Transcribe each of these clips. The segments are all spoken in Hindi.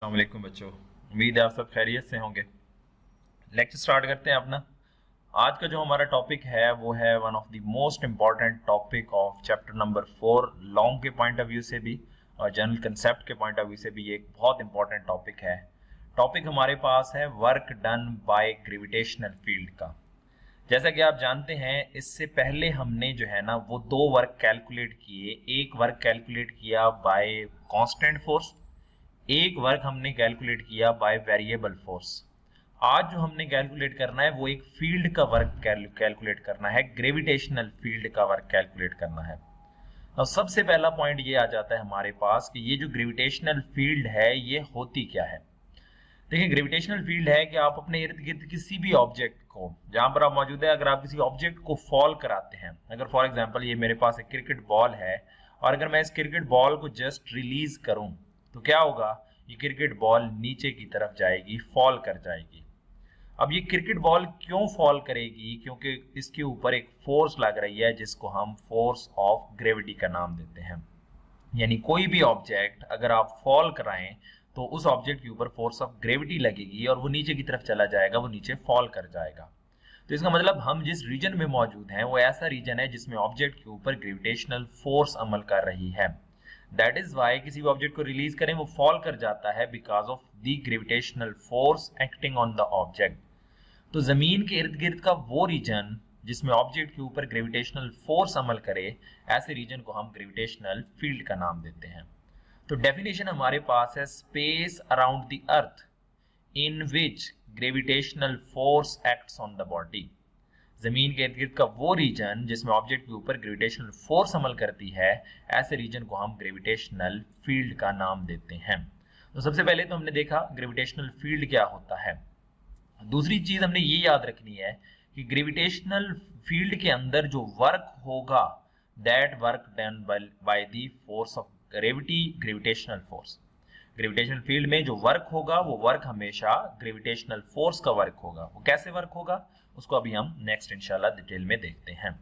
अस्सलाम वालेकुम बच्चों, उम्मीद है आप सब खैरियत से होंगे। लेक्चर स्टार्ट करते हैं अपना। आज का जो हमारा टॉपिक है वो है one of the most important topic of chapter number 4। Long के पॉइंट ऑफ व्यू से भी और जनरल कंसेप्ट के पॉइंट ऑफ व्यू से भी ये एक बहुत इंपॉर्टेंट टॉपिक है। टॉपिक हमारे पास है work done by gravitational field का। जैसा कि आप जानते हैं, इससे पहले हमने जो है ना वो दो वर्क कैलकुलेट किए। एक वर्क कैलकुलेट किया बाय कांस्टेंट फोर्स, एक वर्क हमने कैलकुलेट किया बाय वेरिएबल फोर्स। आज जो हमने कैलकुलेट करना है वो एक फील्ड का वर्क कैलकुलेट करना है, ग्रेविटेशनल फील्ड का वर्क कैलकुलेट करना है। अब सबसे पहला पॉइंट ये आ जाता है हमारे पास कि ये जो ग्रेविटेशनल फील्ड है ये होती क्या है। देखिए, ग्रेविटेशनल फील्ड है कि आप अपने इर्द गिर्द किसी भी ऑब्जेक्ट को, जहां पर आप मौजूद है, अगर आप किसी ऑब्जेक्ट को फॉल कराते हैं, अगर फॉर एग्जांपल ये मेरे पास एक क्रिकेट बॉल है और अगर मैं इस क्रिकेट बॉल को जस्ट रिलीज करूं तो क्या होगा, ये क्रिकेट बॉल नीचे की तरफ जाएगी, फॉल कर जाएगी। अब ये क्रिकेट बॉल क्यों फॉल करेगी? क्योंकि इसके ऊपर एक फोर्स लग रही है जिसको हम फोर्स ऑफ ग्रेविटी का नाम देते हैं। यानी कोई भी ऑब्जेक्ट अगर आप फॉल कराएं तो उस ऑब्जेक्ट के ऊपर फोर्स ऑफ ग्रेविटी लगेगी और वो नीचे की तरफ चला जाएगा, वो नीचे फॉल कर जाएगा। तो इसका मतलब हम जिस रीजन में मौजूद हैं वो ऐसा रीजन है जिसमें ऑब्जेक्ट के ऊपर ग्रेविटेशनल फोर्स अमल कर रही है। दैट इज वाई किसी भी ऑब्जेक्ट को रिलीज करें वो फॉल कर जाता है because of the gravitational force acting on the object. तो जमीन के इर्द गिर्द का वो रीजन जिसमें ऑब्जेक्ट के ऊपर ग्रेविटेशनल फोर्स अमल करे, ऐसे रीजन को हम ग्रेविटेशनल फील्ड का नाम देते हैं। तो डेफिनेशन हमारे पास है space around the earth in which gravitational force acts on the body. जमीन के इर्द गिर्द का वो रीजन जिसमें ऑब्जेक्ट के ऊपर ग्रेविटेशनल फोर्स अमल करती है, ऐसे रीजन को हम ग्रेविटेशनल फील्ड का नाम देते हैं। तो सबसे पहले तो हमने देखा ग्रेविटेशनल फील्ड क्या होता है। दूसरी चीज हमने ये याद रखनी है कि ग्रेविटेशनल फील्ड के अंदर जो वर्क होगा, that work done by the force of gravity, gravitational force. Gravitational field में जो वर्क होगा वो वर्क हमेशा ग्रेविटेशनल फोर्स का वर्क होगा। वो कैसे वर्क होगा उसको अभी हम नेक्स्ट इंशाल्लाह डिटेल में देखते हैं।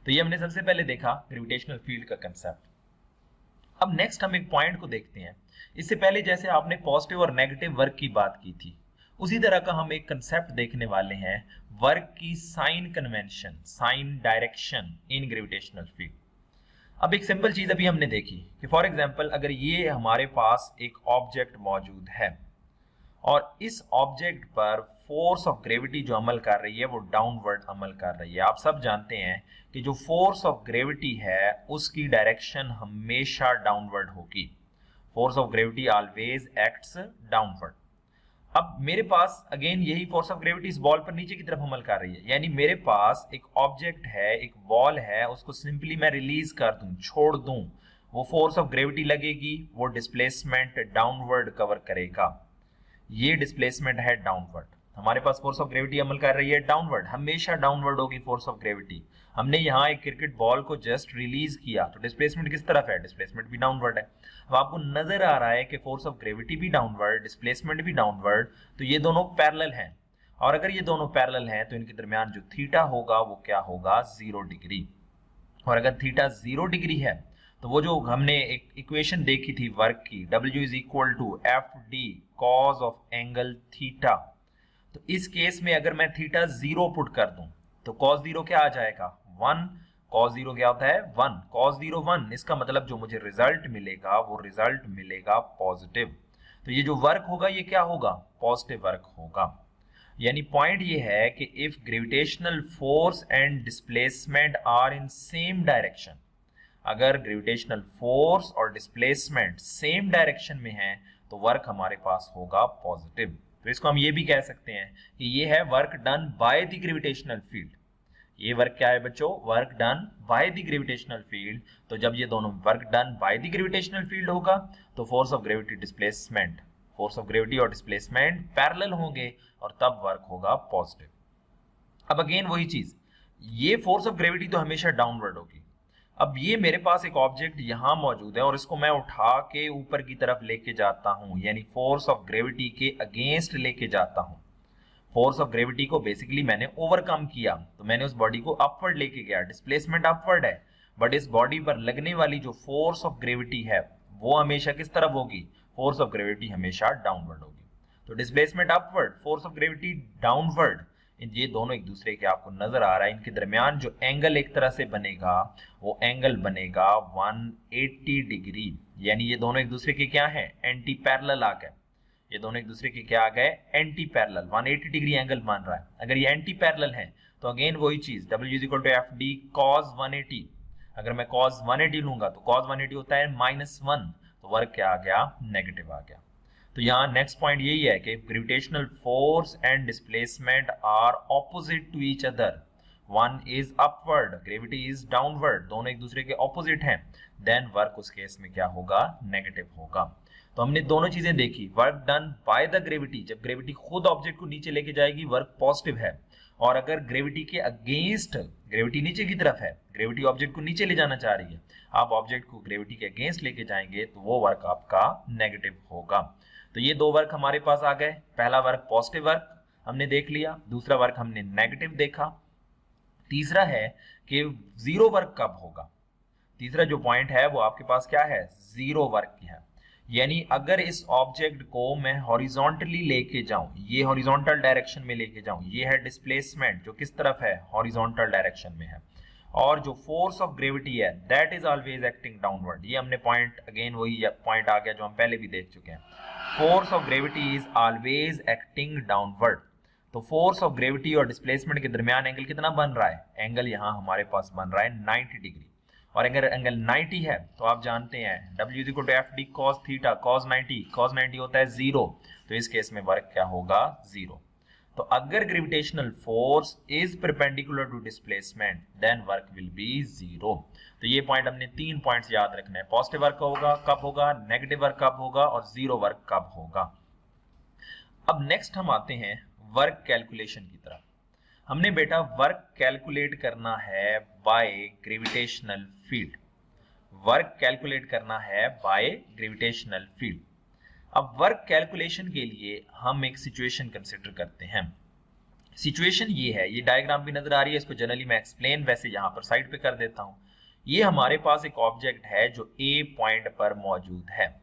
तो ये हमने सबसे पहले देखा ग्रेविटेशनल फील्ड का कंसेप्ट। अब नेक्स्ट हम एक पॉइंट को देखते हैं। इससे पहले जैसे आपने पॉजिटिव और नेगेटिव वर्क की बात की थी, उसी तरह का हम एक कंसेप्ट देखने वाले हैं, वर्क की sign convention, sign direction in gravitational field. अब एक सिंपल चीज अभी हमने देखी कि फॉर एग्जांपल अगर ये हमारे पास एक ऑब्जेक्ट मौजूद है और इस ऑब्जेक्ट पर फोर्स ऑफ ग्रेविटी जो अमल कर रही है वो डाउनवर्ड अमल कर रही है। आप सब जानते हैं कि जो फोर्स ऑफ ग्रेविटी है उसकी डायरेक्शन हमेशा डाउनवर्ड होगी। Force of gravity always acts downward. अब मेरे पास अगेन यही फोर्स ऑफ ग्रेविटी इस बॉल पर नीचे की तरफ अमल कर रही है। यानी मेरे पास एक ऑब्जेक्ट है, एक बॉल है, उसको सिंपली मैं रिलीज कर दूं, छोड़ दूं, वो फोर्स ऑफ ग्रेविटी लगेगी, वो डिस्प्लेसमेंट डाउनवर्ड कवर करेगा। ये डिस्प्लेसमेंट है डाउनवर्ड। हमारे पास फोर्स ऑफ ग्रेविटी अमल कर रही है डाउनवर्ड, हमेशा डाउनवर्ड होगी फोर्स ऑफ ग्रेविटी। हमने यहाँ एक क्रिकेट बॉल को जस्ट रिलीज किया तो डिस्प्लेसमेंट किस तरफ है? डिस्प्लेसमेंट भी डाउनवर्ड है। अब आपको नजर आ रहा है कि फोर्स ऑफ ग्रेविटी भी डाउनवर्ड, डिस्प्लेसमेंट भी डाउनवर्ड, तो ये दोनों पैरेलल हैं। और अगर ये दोनों पैरेलल हैं तो इनके दरमियान जो थीटा होगा वो क्या होगा? 0 डिग्री। और अगर थीटा 0 डिग्री है तो वो जो हमने एक इक्वेशन देखी थी वर्क की, W is equal to FD cos of angle theta, तो इस केस में अगर मैं थीटा 0 पुट कर दूं तो कॉस 0 क्या आ जाएगा? 1। कॉस 0 क्या होता है? 1। कॉस 0 1। इसका मतलब जो मुझे रिजल्ट मिलेगा वो रिजल्ट मिलेगा पॉजिटिव। तो ये जो वर्क होगा ये क्या होगा? पॉजिटिव वर्क होगा। यानी पॉइंट ये है कि if gravitational force and displacement are in same direction, अगर ग्रेविटेशनल फोर्स और डिस्प्लेसमेंट सेम डायरेक्शन में है तो वर्क हमारे पास होगा पॉजिटिव। तो इसको हम ये भी कह सकते हैं कि ये है work done by the gravitational field. ये वर्क क्या है बच्चों? Work done by the gravitational field. तो जब ये दोनों work done by the gravitational field होगा तो force of gravity, displacement, force of gravity और डिस्प्लेसमेंट पैरेलल होंगे और तब वर्क होगा पॉजिटिव। अब अगेन वही चीज, ये फोर्स ऑफ ग्रेविटी तो हमेशा डाउनवर्ड होगी। अब ये मेरे पास एक ऑब्जेक्ट यहां मौजूद है और इसको मैं उठा के ऊपर की तरफ लेके जाता हूं, यानी फोर्स ऑफ ग्रेविटी के अगेंस्ट लेके जाता हूं। फोर्स ऑफ ग्रेविटी को बेसिकली मैंने ओवरकम किया, तो मैंने उस बॉडी को अपवर्ड लेके गया, डिस्प्लेसमेंट अपवर्ड है, बट इस बॉडी पर लगने वाली जो फोर्स ऑफ ग्रेविटी है वो हमेशा किस तरफ होगी? फोर्स ऑफ ग्रेविटी हमेशा डाउनवर्ड होगी। तो displacement upward, force of gravity downward, ये दोनों एक दूसरे के आपको नजर आ रहा है। इनके दरमियान जो एंगल एक तरह से बनेगा वो एंगल बनेगा 180 डिग्री, यानी ये दोनों एक दूसरे के क्या हैं, एंटी पैरेलल आ गए। ये दोनों एक दूसरे के क्या आ गए, एंटी पैरेलल। 180 डिग्री एंगल बन रहा है। अगर ये एंटी पैरेलल है तो अगेन वही चीज W is equal to F D cos 180। अगर मैं कॉस 180 लूंगा तो कॉस 180 होता है -1, तो वर्क क्या आ गया, नेगेटिव आ गया। तो यहाँ नेक्स्ट पॉइंट यही है कि gravitational force and displacement are opposite to each other. One is upward, gravity is downward, दोनों एक दूसरे के ऑपोजिट हैं, देन वर्क उस केस में क्या होगा, नेगेटिव होगा। तो हमने दोनों चीजें देखी। Work done by the gravity, जब ग्रेविटी खुद ऑब्जेक्ट को नीचे लेके जाएगी वर्क पॉजिटिव है, और अगर ग्रेविटी के अगेंस्ट, ग्रेविटी नीचे की तरफ है, ग्रेविटी ऑब्जेक्ट को नीचे ले जाना चाह रही है, आप ऑब्जेक्ट को ग्रेविटी के अगेंस्ट लेके जाएंगे तो वो वर्क आपका नेगेटिव होगा। तो ये दो वर्क हमारे पास आ गए। पहला वर्क पॉजिटिव वर्क हमने देख लिया, दूसरा वर्क हमने नेगेटिव देखा। तीसरा है कि जीरो वर्क कब होगा। तीसरा जो पॉइंट है वो आपके पास क्या है, जीरो वर्क की है। यानी अगर इस ऑब्जेक्ट को मैं हॉरिजॉन्टली लेके जाऊं, ये हॉरिजॉन्टल डायरेक्शन में लेके जाऊं, ये है डिस्प्लेसमेंट जो किस तरफ है, हॉरिजॉन्टल डायरेक्शन में है, और जो फोर्स ऑफ ग्रेविटी है that is always acting downward. ये हमने पॉइंट, अगेन वही पॉइंट आ गया जो हम पहले भी देख चुके हैं, force of gravity is always acting downward. तो फोर्स ऑफ ग्रेविटी और डिस्प्लेसमेंट के दरमियान एंगल कितना बन रहा है, एंगल यहाँ हमारे पास बन रहा है 90 डिग्री। और अगर एंगल 90 है तो आप जानते हैं W is equal to F D cos theta, cos 90 होता है 0, तो इस केस में वर्क क्या होगा, 0। तो अगर gravitational force is perpendicular to displacement then work will be 0। तो ये पॉइंट हमने 3 पॉइंट्स याद रखना है। पॉजिटिव वर्क होगा कब होगा, नेगेटिव वर्क कब होगा, और 0 वर्क कब होगा। अब नेक्स्ट हम आते हैं वर्क कैलकुलेशन की तरफ। हमने बेटा वर्क कैलकुलेट करना है by gravitational field, work calculate करना है बाय ग्रेविटेशनल फील्ड। अब वर्क कैलकुलेशन के लिए हम एक सिचुएशन कंसिडर करते हैं। सिचुएशन ये है, ये डायग्राम भी नजर आ रही है, इसको जनरली मैं एक्सप्लेन वैसे यहां पर साइड पे कर देता हूं। ये हमारे पास एक ऑब्जेक्ट है जो A पॉइंट पर मौजूद है।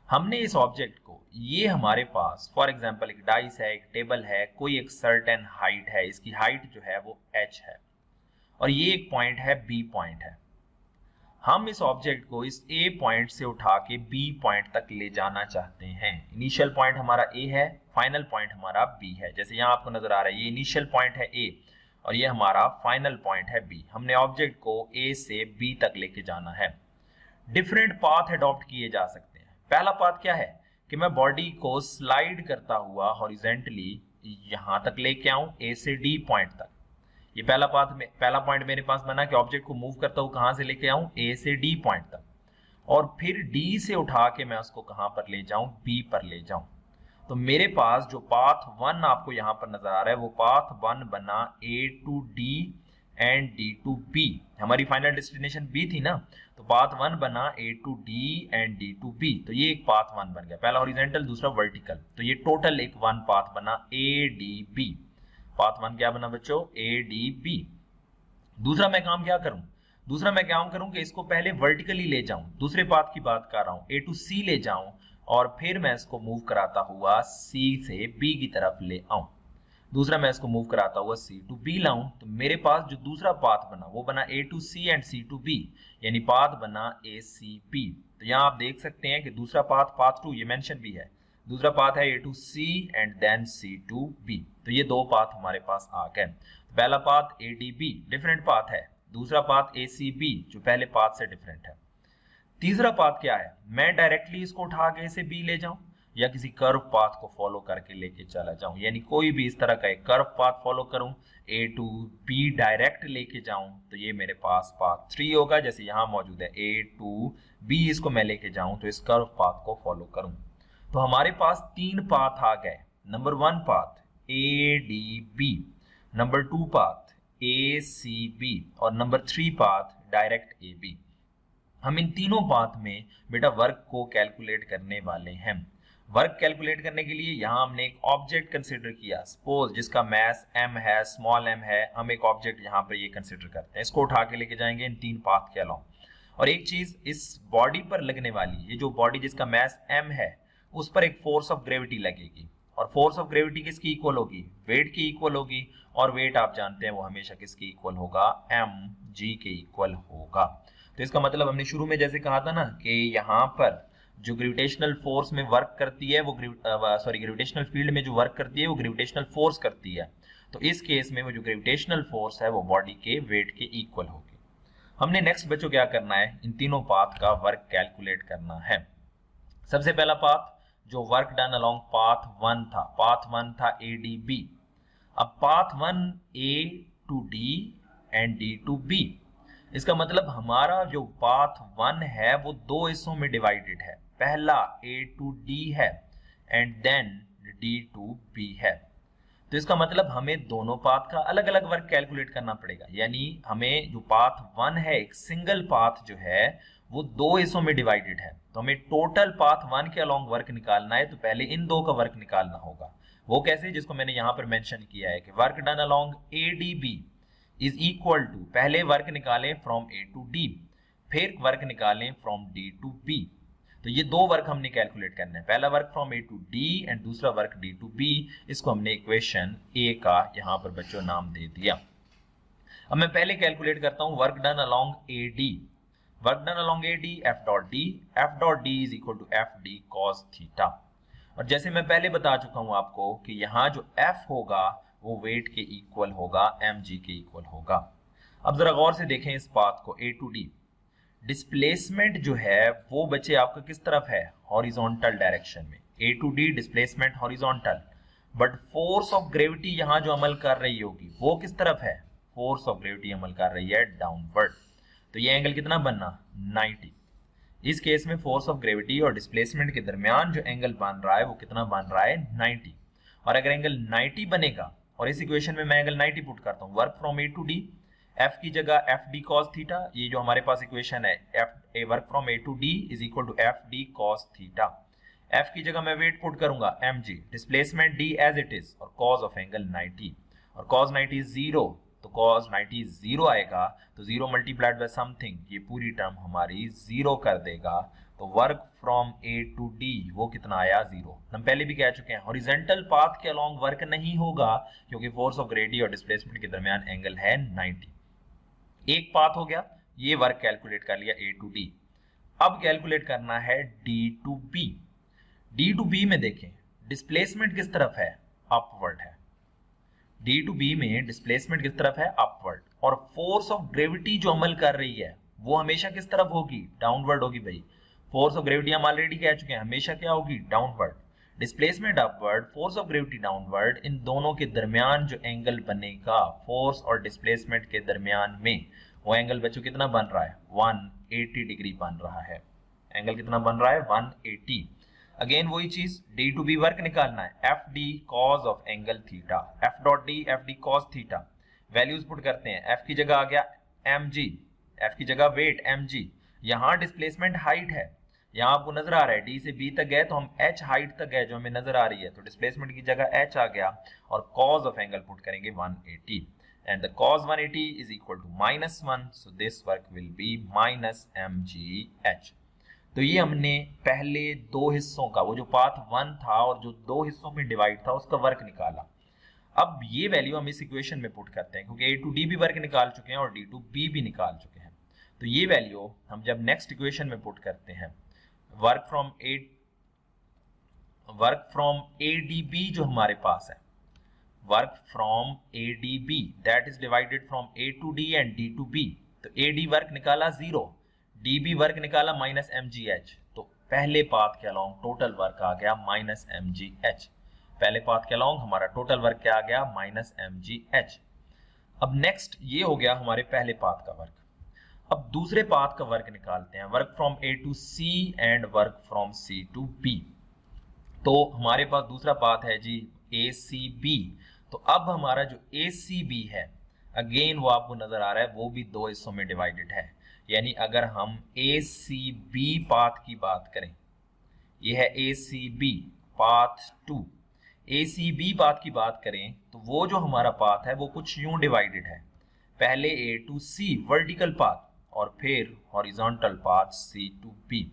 हमने इस ऑब्जेक्ट को, ये हमारे पास फॉर एग्जांपल एक डाइस है, एक टेबल है, कोई एक सर्टेन हाइट है, इसकी हाइट जो है वो h है, और ये एक पॉइंट है B पॉइंट है। हम इस ऑब्जेक्ट को इस A पॉइंट से उठा के B पॉइंट तक ले जाना चाहते हैं। इनिशियल पॉइंट हमारा A है, फाइनल पॉइंट हमारा B है। जैसे यहाँ आपको नजर आ रहा है, ये इनिशियल पॉइंट है A और ये हमारा फाइनल पॉइंट है B। हमने ऑब्जेक्ट को A से B तक लेके जाना है। डिफरेंट पाथ अडॉप्ट किए जा सकते हैं। पहला पाथ क्या है कि मैं बॉडी को स्लाइड करता हुआ हॉरिजेंटली यहां तक लेके आऊं A से D पॉइंट तक। ये पहला पाथ में, पहला पॉइंट मेरे पास बना कि ऑब्जेक्ट को मूव करता हूं, कहां से लेके आऊं, A से D पॉइंट तक, और फिर D से उठा के मैं उसको कहां पर ले जाऊं, B पर ले जाऊं। तो मेरे पास जो पाथ 1 आपको यहां पर नजर आ रहा है वो पाथ 1 बना A to D and D to B। हमारी फाइनल डेस्टिनेशन B थी ना, तो पाथ 1 बना A to D and D to B। तो ये एक पाथ 1 बन गया, पहला हॉरिजॉन्टल दूसरा वर्टिकल, तो ये टोटल एक 1 पाथ बना ADB। पाथ 1 क्या बना बच्चों, ADB। दूसरा मैं काम क्या करूं, दूसरा मैं काम करूं कि इसको पहले वर्टिकली ले जाऊं, दूसरे पाथ की बात कर रहा हूं, A to C ले जाऊं और फिर मैं इसको मूव कराता हुआ C से B की तरफ ले आऊं। दूसरा मैं इसको मूव कराता हुआ C to B लाऊं, तो मेरे पास जो दूसरा पाथ बना वो बना A to C and C to B, यानी पाथ बना ACB। तो यहाँ आप देख सकते हैं कि दूसरा पाथ, पाथ 2 ये मेंशन भी है, दूसरा पाथ है A to C and then C to B। तो ये दो पाथ हमारे पास आ गए। पहला पाथ ADB डिफरेंट पाथ है, दूसरा पाथ ACB जो पहले पाथ से डिफरेंट है। तीसरा पाथ क्या है, मैं डायरेक्टली इसको उठा के इसे B ले जाऊं या किसी कर्व पाथ को फॉलो करके लेके चला जाऊं, यानी कोई भी इस तरह का एक कर्व पाथ फॉलो करूं, A to B डायरेक्ट लेके जाऊं, तो ये मेरे पास पाथ 3 होगा। जैसे यहां मौजूद है A to B, इसको मैं लेके जाऊं तो इस कर्व पाथ को फॉलो करूं। तो हमारे पास 3 पाथ आ गए। Number 1 path ADB, number 2 path ACB और नंबर 3 पाथ डायरेक्ट AB। हम इन तीनों पाथ में बेटा वर्क को कैलकुलेट करने वाले हैं। वर्क कैलकुलेट करने के लिए यहां हमने एक ऑब्जेक्ट कंसीडर किया, सपोज जिसका मास m है, स्मॉल m है, हम एक ऑब्जेक्ट यहां पर ये कंसीडर करते हैं, इसको उठा के लेके जाएंगे इन 3 पाथ के अलावा। और एक चीज, इस बॉडी पर लगने वाली, ये जो बॉडी जिसका मास m है, उस पर एक फोर्स ऑफ ग्रेविटी लगेगी, और फोर्स ऑफ ग्रेविटी किसकी इक्वल होगी? वेट की इक्वल होगी, और वेट आप जानते हैं वो हमेशा किसकी इक्वल होगा? mg के इक्वल होगा। तो इसका मतलब हमने शुरू में जैसे कहा था ना कि यहाँ पर जो ग्रेविटेशनल फोर्स में वर्क करती है वो ग्रेविटेशनल फील्ड में जो वर्क करती है वो ग्रेविटेशनल फोर्स करती है। तो इस केस में वो जो ग्रेविटेशनल फोर्स है वो बॉडी के वेट के इक्वल होगी। हमने नेक्स्ट बच्चों क्या करना है? इन तीनों पाथ का वर्क कैलकुलेट करना है। सबसे पहला पाथ जो वर्क डन अलोंग पाथ 1 था, पाथ 1 था ADB। अब path 1 A to D and D to B, इसका मतलब हमारा जो पाथ 1 है वो दो हिस्सों में डिवाइडेड है। पहला A to D है and then D to B है। तो इसका मतलब हमें दोनों पाथ का अलग अलग वर्क कैलकुलेट करना पड़ेगा, यानी हमें जो पाथ 1 है, एक सिंगल पाथ जो है वो दो हिस्सों में डिवाइडेड है, तो हमें टोटल पाथ 1 के अलोंग वर्क निकालना है। तो पहले इन दो का वर्क निकालना होगा। वो कैसे? जिसको मैंने यहां पर मेंशन किया है कि work done along ADB is equal to, पहले वर्क निकालें फ्रॉम A to D, फिर वर्क निकालें फ्रॉम D to B। तो ये दो वर्क हमने कैलकुलेट करना है, पहला work from A to D and दूसरा वर्क D to B। इसको हमने इक्वेशन A का यहां पर बच्चों नाम दे दिया। अब मैं पहले कैलकुलेट करता हूं work done along AD। Work done along AD F dot D is equal to FD cos theta. और जैसे मैं पहले बता चुका हूं आपको कि यहाँ जो F होगा वो वेट के इक्वल होगा, mg के इक्वल होगा। अब जरा गौर से देखें इस पाथ को A to D। डिस्प्लेसमेंट जो है वो बच्चे आपका किस तरफ है? हॉरिजॉन्टल डायरेक्शन में। A to D displacement horizontal, but force of gravity यहाँ जो अमल कर रही होगी वो किस तरफ है? फोर्स ऑफ ग्रेविटी अमल कर रही है डाउनवर्ड। तो ये एंगल कितना बनना? 90। इस केस में फोर्स ऑफ ग्रेविटी और डिस्प्लेसमेंट के दरमियान जो एंगल बन रहा है वो कितना बन रहा है? 90। और अगर एंगल 90 बनेगा, और इस इक्वेशन में मैं एंगल 90 पुट करता हूं, work from A to D, F की जगह FD cos थीटा, ये जो हमारे पास इक्वेशन है, work from A to D is equal to FD cos theta. F की जगह मैं वेट पुट करूंगा mg, displacement D as it is, और cos ऑफ एंगल 90, और cos 90 इज 0, तो cos 90 0 आएगा, तो 0 मल्टीप्लाइड बाय समथिंग, ये पूरी टर्म हमारी 0 कर देगा। तो work from A to D वो कितना आया? 0। हम पहले भी कह चुके हैं हॉरिजॉन्टल पाथ के अलोंग वर्क नहीं होगा, क्योंकि फोर्स ऑफ ग्रेविटी और डिस्प्लेसमेंट के दरमियान एंगल है 90। एक पाथ हो गया, ये वर्क कैलकुलेट कर लिया A to D। अब कैलकुलेट करना है D to B। D to B में देखें डिस्प्लेसमेंट किस तरफ है? अपवर्ड है। D to B में डिस्प्लेसमेंट किस तरफ है? अपवर्ड। और फोर्स ऑफ ग्रेविटी जो अमल कर रही है वो हमेशा किस तरफ होगी? डाउनवर्ड होगी भाई। फोर्स ऑफ ग्रेविटी हम ऑलरेडी कह चुके हैं हमेशा क्या होगी? Downward. Displacement upward, force of gravity downward, इन दोनों के दरमियान जो एंगल बनेगा फोर्स और डिस्प्लेसमेंट के दरमियान में, वो एंगल बच्चों कितना बन रहा है? 180 डिग्री बन रहा है। एंगल कितना बन रहा है? 180। अगेन वही चीज, D to B वर्क निकालना है, FD cos of angle theta, F dot D FD cos theta. Values put करते हैं, F की जगह आ गया mg, F की जगह वेट mg, यहाँ डिस्प्लेसमेंट हाइट है, यहाँ आपको नजर आ रहा है D से B तक गए तो हम h हाइट तक गए जो हमें नजर आ रही है, तो डिस्प्लेसमेंट की जगह h आ गया, और cos ऑफ एंगल पुट करेंगे 180, and the cos 180 is equal to -1, so this work will be -mgh। तो ये हमने पहले दो हिस्सों का, वो जो पाथ 1 था और जो दो हिस्सों में डिवाइड था, उसका वर्क निकाला। अब ये वैल्यू हम इस इक्वेशन में पुट करते हैं, क्योंकि A to D भी वर्क निकाल चुके हैं और D to B भी निकाल चुके हैं। तो ये वैल्यू हम जब नेक्स्ट इक्वेशन में पुट करते हैं, वर्क फ्रॉम ADB जो हमारे पास है, work from ADB that is divided from A to D and D to B। तो AD वर्क निकाला 0, DB वर्क निकाला -mgh, तो पहले पाथ के अलोंग टोटल वर्क आ गया -mgh। पहले पाथ के अलोंग हमारा टोटल वर्क क्या आ गया? -mgh। अब नेक्स्ट ये हो गया हमारे पहले पाथ का वर्क। अब दूसरे पाथ का वर्क निकालते हैं, work from A to C and work from C to B। तो हमारे पास दूसरा पाथ है जी ACB। तो अब हमारा जो ACB है, अगेन वो आपको नजर आ रहा है, वो भी दो हिस्सों में डिवाइडेड है। यानी अगर हम ACB पाथ की बात करें, ये है ACB पाथ 2, ACB पाथ की बात करें तो वो जो हमारा पाथ है वो कुछ यूं डिवाइडेड है, पहले A to C vertical path, और फिर हॉरिजॉन्टल पाथ C2B।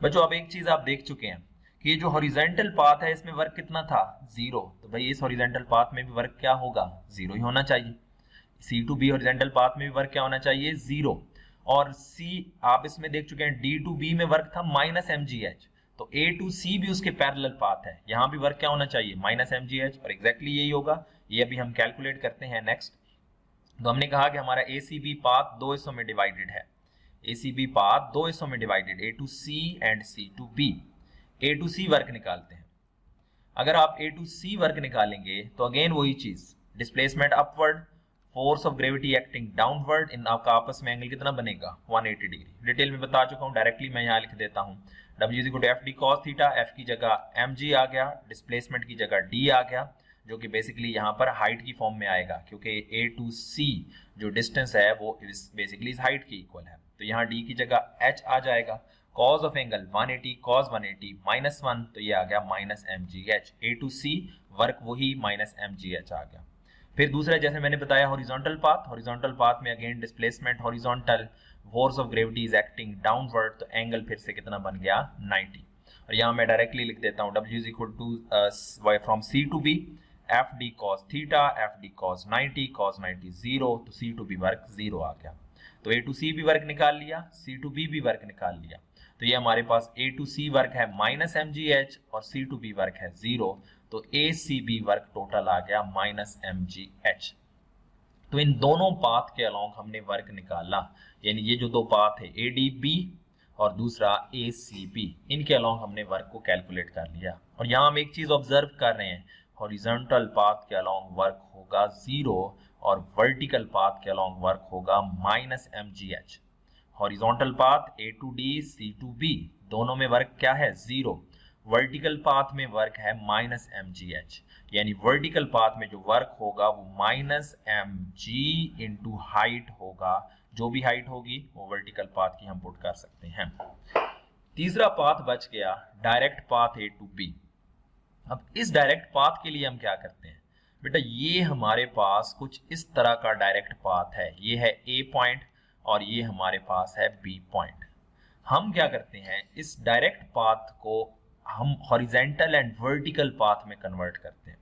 बच्चों अब एक चीज आप देख चुके हैं कि ये जो हॉरिजॉन्टल पाथ है इसमें वर्क कितना था 0, तो भाई इस हॉरिजॉन्टल पाथ में भी वर्क क्या होगा 0 ही होना चाहिए। C2B हॉरिजॉन्टल पाथ में भी वर्क क्या होना चाहिए 0। और C आप इसमें देख चुके हैं D2B में वर्क था -mgh, तो A to C भी उसके पैरेलल पाथ है, यहाँ भी वर्क क्या होना चाहिए -mgh, और एग्जैक्टली यही होगा। ये अभी हम कैलकुलेट करते हैं नेक्स्ट। तो हमने कहा कि हमारा ACB पाथ दो हिस्सों में डिवाइडेड है, ACB पाथ दो हिस्सों में divided, A to C and C to B। A to C work निकालते हैं। अगर आप A to C वर्क निकालेंगे तो अगेन वही चीज, displacement upward, force of gravity acting downward, इन आपका आपस में एंगल कितना बनेगा 180 डिग्री। डिटेल में बता चुका हूं, डायरेक्टली मैं यहाँ लिख देता हूं W = FD cos theta, F की जगह mg आ गया, डिस्प्लेसमेंट की जगह d आ गया, जो कि बेसिकली यहाँ पर हाइट की फॉर्म में आएगा, क्योंकि A to C जो डिस्टेंस है वो बेसिकली इस हाइट की इक्वल है, तो यहाँ d की जगह h आ जाएगा। कॉस ऑफ एंगल 180 cos 180 -1, तो ये आ गया -mgh। A to C work वही -mgh आ गया। फिर दूसरा जैसे मैंने बताया हॉरिजॉन्टल पाथ में again displacement horizontal, force of gravity is acting downward, तो एंगल फिर से कितना बन गया 90। और यहाँ मैं डायरेक्टली लिख देता हूँ W = from C to B FD cos theta, FD cos 90 0, तो C to B वर्क 0 आ गया। तो A to C भी वर्क निकाल लिया, C to B भी वर्क निकाल लिया, तो ये हमारे पास A to C वर्क है -mgh और C to B वर्क है 0, तो ACB वर्क टोटल आ गया -mgh। तो इन दोनों पाथ के अलोंग हमने वर्क निकाला, यानी ये जो दो पाथ है ADB और दूसरा ACB, इनके अलोंग हमने वर्क को कैलकुलेट कर लिया। और यहाँ हम एक चीज ऑब्जर्व कर रहे हैं, हॉरिजॉन्टल पाथ के अलोंग वर्क होगा 0 और वर्टिकल पाथ के अलोंग वर्क होगा -mgh। Horizontal path A to D C to B दोनों में वर्क क्या है 0, वर्टिकल पाथ में वर्क है -mgh, यानी वर्टिकल पाथ में जो वर्क होगा वो -mg इंटू हाइट होगा, जो भी हाइट होगी वो वर्टिकल पाथ की हम पुट कर सकते हैं। तीसरा पाथ बच गया direct path A to B। अब इस डायरेक्ट पाथ के लिए हम क्या करते हैं बेटा, ये हमारे पास कुछ इस तरह का डायरेक्ट पाथ है, ये है A पॉइंट और ये हमारे पास है B पॉइंट। हम क्या करते हैं, इस डायरेक्ट पाथ को हम हॉरिजॉन्टल एंड वर्टिकल पाथ में कन्वर्ट करते हैं,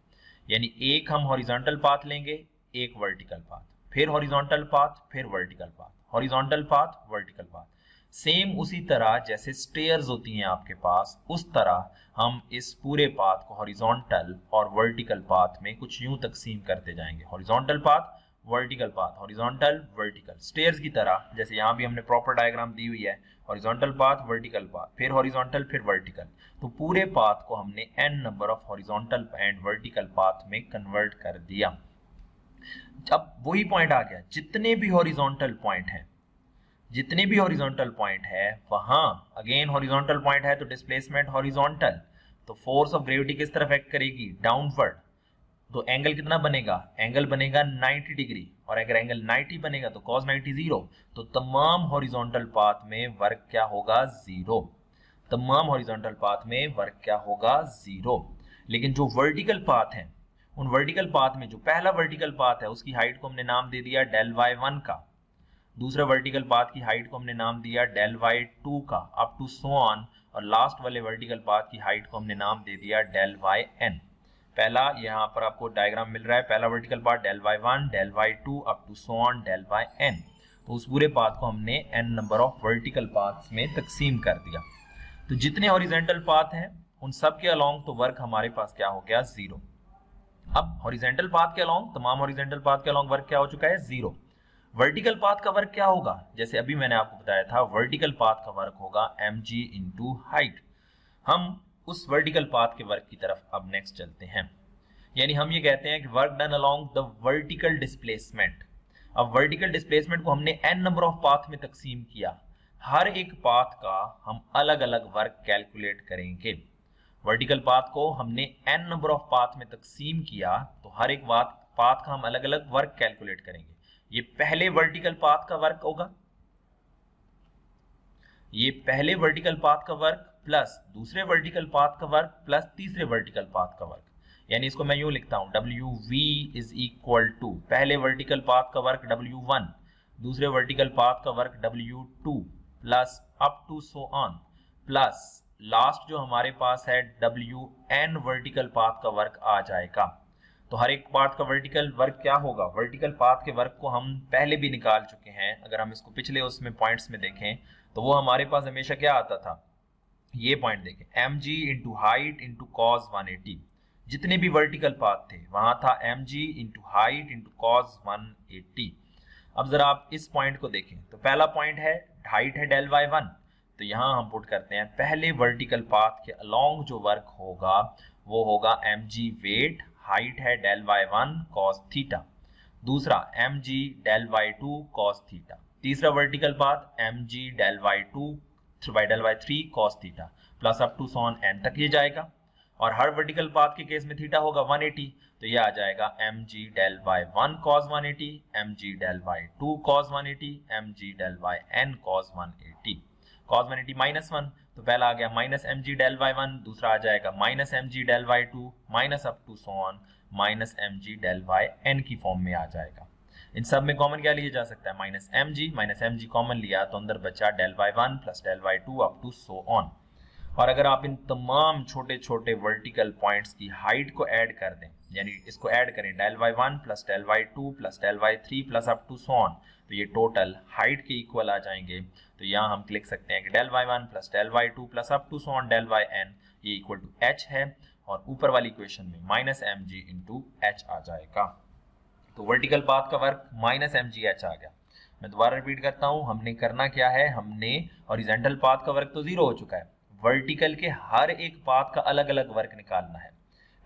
यानी एक हम हॉरिजॉन्टल पाथ लेंगे, एक वर्टिकल पाथ, फिर हॉरिजॉन्टल पाथ, फिर vertical path, horizontal path, vertical path. Same उसी तरह जैसे स्टेयर्स होती हैं आपके पास, उस तरह हम इस पूरे पाथ को हॉरिजॉन्टल और वर्टिकल पाथ में कुछ यूं तकसीम करते जाएंगे, horizontal path, vertical path, horizontal, vertical, stairs की तरह। जैसे यहाँ भी हमने प्रॉपर डायग्राम दी हुई है, हॉरिजॉन्टल पाथ, वर्टिकल पाथ, फिर हॉरिजॉन्टल, फिर वर्टिकल, तो पूरे पाथ को हमने n number of horizontal and vertical path में कन्वर्ट कर दिया। अब वही पॉइंट आ गया, जितने भी हॉरिजॉन्टल पॉइंट हैं, जितने भी हॉरिजॉन्टल पॉइंट है वहां अगेन हॉरिजॉन्टल पॉइंट है तो डिस्प्लेसमेंट हॉरिजॉन्टल, तो फोर्स ऑफ ग्रेविटी किस तरफ एक्ट करेगी डाउनवर्ड, तो एंगल कितना बनेगा, एंगल बनेगा 90 डिग्री, और अगर एंगल 90 बनेगा तो cos 90 0, तो तमाम हॉरिजॉन्टल पाथ में वर्क क्या होगा 0, तमाम हॉरिजॉन्टल पाथ में वर्क क्या होगा 0। लेकिन जो वर्टिकल पाथ है, उन वर्टिकल पाथ में जो पहला वर्टिकल पाथ है उसकी हाइट को हमने नाम दे दिया del y1 का, दूसरा वर्टिकल पाथ की हाइट को हमने नाम दिया del y2 का, अप टू सो ऑन, और लास्ट वाले वर्टिकल पाथ की हाइट को हमने नाम दे दिया del yn। पहला यहाँ पर आपको डायग्राम मिल रहा है, पहला vertical path del y1, del y2 up to so on del yn, तो उस पूरे पाथ को हमने n number of vertical paths में तकसीम कर दिया। तो जितने हॉरिजॉन्टल पाथ हैं उन सब के अलोंग तो वर्क हमारे पास क्या हो गया 0। अब हॉरिजॉन्टल पाथ के अलोंग, तमाम हॉरिजॉन्टल पाथ के अलोंग वर्क क्या हो चुका है 0। वर्टिकल पाथ का वर्क क्या होगा, जैसे अभी मैंने आपको बताया था, वर्टिकल पाथ का वर्क होगा mg इंटू हाइट। हम उस वर्टिकल पाथ के वर्क की तरफ अब नेक्स्ट चलते हैं, यानी हम ये कहते हैं कि work done along the vertical displacement. अब वर्टिकल डिस्प्लेसमेंट को हमने n नंबर ऑफ पाथ में तकसीम किया, हर एक पाथ का हम अलग अलग वर्क कैलकुलेट करेंगे। वर्टिकल पाथ को हमने n नंबर ऑफ पाथ में तकसीम किया, तो हर एक पाथ का हम अलग अलग वर्क कैलकुलेट करेंगे। ये पहले वर्टिकल पाथ का वर्क होगा, ये पहले वर्टिकल पाथ का वर्क प्लस दूसरे वर्टिकल पाथ का वर्क प्लस तीसरे वर्टिकल पाथ का वर्क, यानी इसको मैं यूं लिखता हूं WV इज इक्वल टू पहले वर्टिकल पाथ का वर्क W1, दूसरे वर्टिकल पाथ का work W2 plus up to so on plus last जो हमारे पास है WN वर्टिकल पाथ का वर्क आ जाएगा। तो हर एक पाथ का वर्टिकल वर्क क्या होगा, वर्टिकल पाथ के वर्क को हम पहले भी निकाल चुके हैं। अगर हम इसको पिछले उसमें पॉइंट्स में देखें तो वो हमारे पास हमेशा क्या आता था, ये पॉइंट देखें, mg into height into cos 180। जितने भी वर्टिकल पाथ थे वहां था mg into height into cos 180। अब जरा आप इस पॉइंट को देखें तो पहला पॉइंट है हाइट है डेल y1, तो यहां हम पुट करते हैं पहले वर्टिकल पाथ के अलोंग जो वर्क होगा वो होगा mg वेट, हाइट है डेल y1 cos थीटा, दूसरा mg del y2 cos theta, तीसरा vertical path mg del y2 by del y3 cos theta plus up to सॉन n तक ये जाएगा। और हर वर्टिकल पाथ के केस में थीटा होगा 180, तो ये आ जाएगा mg del y1 cos 180, mg del y2 cos 180, mg del yn cos 180, cos 180 minus 1, तो पहला आ गया माइनस mg डेल y1, दूसरा आ जाएगा minus mg del y2 minus up to so on minus mg del yn की फॉर्म में आ जाएगा। इन सब में कॉमन क्या लिया जा सकता है, माइनस mg कॉमन लिया तो अंदर बचा del y1 plus del y2 up to so on. और अगर आप इन तमाम छोटे छोटे वर्टिकल पॉइंट्स की हाइट को ऐड कर दें, यानी इसको ऐड करें del y1 plus del y2 plus del y3 plus up to so on, तो ये टोटल हाइट के इक्वल आ जाएंगे। तो यहाँ हम लिख सकते हैं कि del y1 plus del y2 plus up to so on del yn ये इक्वल टू h है, और ऊपर वाली इक्वेशन में माइनस mg इंटू h आ जाएगा। तो वर्टिकल पाथ का वर्क माइनस mg h आ गया। मैं दोबारा रिपीट करता हूं, हमने करना क्या है, हमने हॉरिजॉन्टल पाथ का वर्क तो 0 हो चुका है, वर्टिकल के हर एक पाथ का अलग अलग वर्क निकालना है।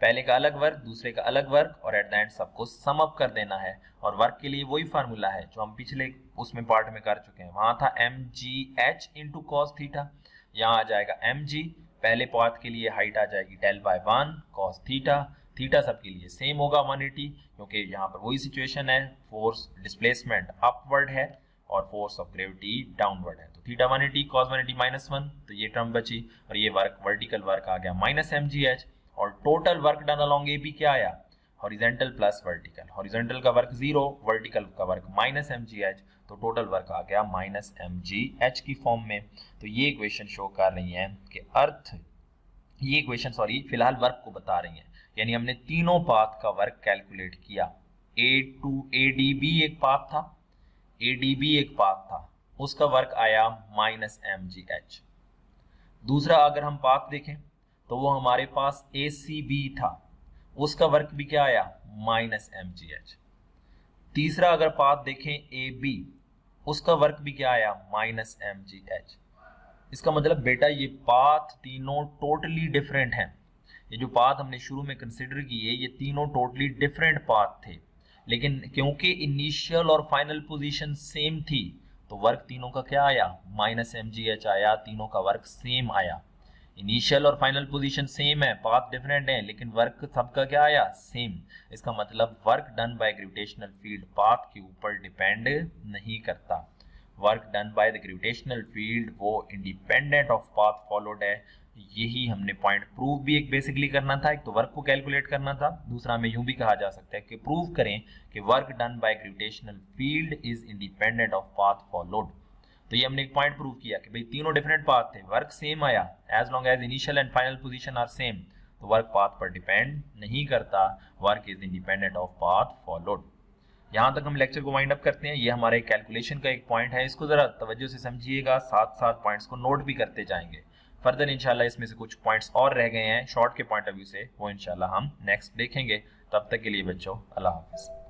पहले का अलग वर्क, दूसरे का अलग वर्क, और एट द एंड सबको सम अप कर देना है। और वर्क के लिए वही फार्मूला है जो हम पिछले उसमें पार्ट में कर चुके हैं। वहां था mgh इंटू कॉस थीटा, यहाँ आ जाएगा mg, पहले पाथ के लिए हाइट आ जाएगी del y1 cos theta, theta सबके लिए सेम होगा 180, क्योंकि यहाँ पर वही सिचुएशन है, फोर्स डिस्प्लेसमेंट अपवर्ड है और फोर्स ऑफ ग्रेविटी डाउनवर्ड है। तो थीटा 180 कॉस 180 माइनस 1, तो ये टर्म बची, और ये वर्क वर्टिकल वर्क आ गया माइनस mgh, और total work done along AB क्या आया, हॉरिजॉन्टल प्लस वर्टिकल, हॉरिजॉन्टल का वर्क 0, वर्टिकल का वर्क माइनस mgh, तो टोटल वर्क आ गया माइनस mgh की फॉर्म में। तो ये इक्वेशन शो कर रही है कि ये इक्वेशन फिलहाल वर्क को बता रही है, यानी हमने तीनों पाथ का वर्क कैलकुलेट किया। ADB एक पाथ था, ADB एक पाथ था, उसका वर्क आया माइनस mgh। दूसरा अगर हम पाथ देखें तो वो हमारे पास ACB था, उसका वर्क भी क्या आया, माइनस mgh। तीसरा अगर पाथ देखें AB, उसका वर्क भी क्या आया, माइनस mgh। इसका मतलब बेटा ये पाथ तीनों टोटली डिफरेंट हैं। ये जो पाथ हमने शुरू में कंसिडर किए ये तीनों टोटली डिफरेंट पाथ थे, लेकिन क्योंकि इनिशियल और फाइनल पोजीशन सेम थी तो वर्क तीनों का क्या आया, माइनस mgh आया, तीनों का वर्क सेम आया। इनिशियल और फाइनल पोजीशन सेम है, पाथ डिफरेंट है, लेकिन वर्क सबका क्या आया, सेम। इसका मतलब work done by gravitational field path के ऊपर डिपेंड नहीं करता। Work done by the gravitational field वो इंडिपेंडेंट ऑफ पाथ फॉलोड है। यही हमने पॉइंट प्रूव भी एक बेसिकली करना था, एक तो वर्क को कैलकुलेट करना था, दूसरा हमें यूं भी कहा जा सकता है कि प्रूव करें कि work done by gravitational field is independent of path followed. तो ये हमने एक पॉइंट प्रूव किया कि भाई तीनों डिफरेंट पाथ थे, वर्क सेम आया, as long as initial and final position are same, तो वर्क पाथ पर डिपेंड नहीं करता, work is independent of path followed. यहाँ तक हम लेक्चर को वाइंड अप करते हैं। ये हमारे कैलकुलेशन का एक पॉइंट है, इसको जरा तवज्जो से समझिएगा, साथ साथ पॉइंट्स को नोट भी करते जाएंगे। फर्दर इंशाल्लाह इसमें से कुछ पॉइंट्स और रह गए हैं शॉर्ट के पॉइंट ऑफ व्यू से, वो इंशाल्लाह हम नेक्स्ट देखेंगे। तब तक के लिए बच्चों अल्लाह हाफिज।